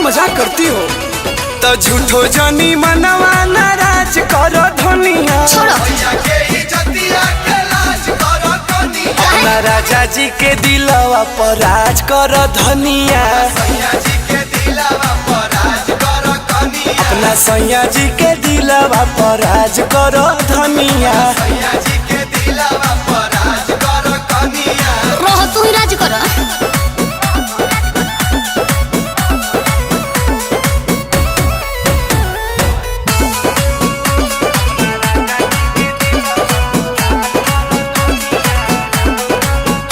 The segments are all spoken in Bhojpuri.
मजाक करती हो तो झूठो जानी मनवा नाराज करो धनिया। अपना राजा जी के दिलवा पर राज करो धनिया। अपना सैया जी के दिलवा पर राज करो धनिया। तू ही राज कर।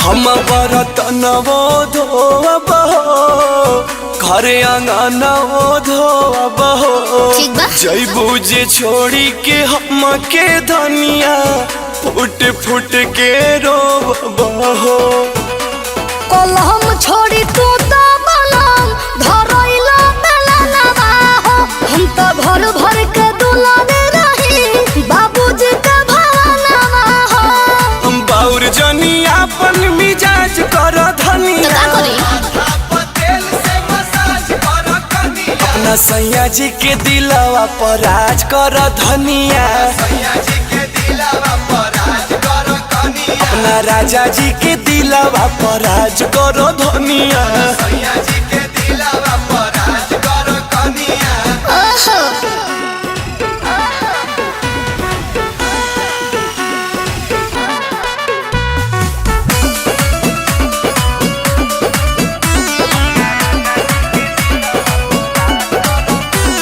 हम बरतन धोब घरे आंगन धोब जैबू जे छोड़ी के हम के धनिया फुट फुट के रोब कलम छोड़ी तू तो बनम धरइला बेलनवा हो। हम तो भर भर के दुलारे रही बाबूजी के भवनवा हो। हम बाउर जनी अपन मिजाज कर धनिया। अपना सैया जी के दिलवा पर राज कर धनिया। अपना राजा जी के दिलवा पर राज करो धनिया।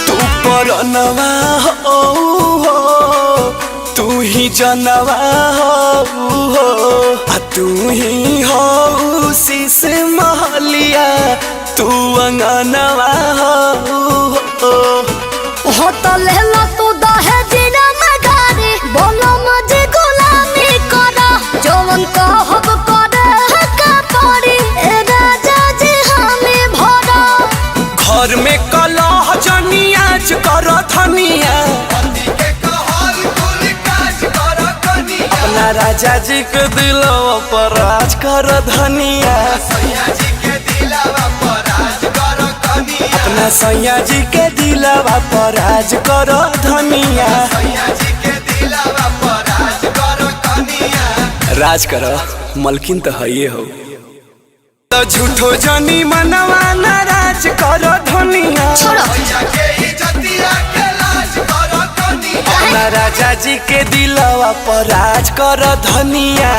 तू परनवा हो तू ही जनवा हो तू ही हो शीश महलिया तू अंगनवा हो तो ले लो तू दहेज में गारी बोलो मुझे गुलामी करा जवन कहब करे का पड़ी राजा जी हमें भरा। घर में कलह जनियाज कर धनिया। अपना राजा जी के दिलवा पर राज कर धनिया। अपना सैया जी के दिलवा पर राज कर धनिया। राज कर मलकिन तो है हो तो झूठो जानी मनवा नाराज कर धनिया। अपना राजा जी के दिलवा पर राज कर धनिया।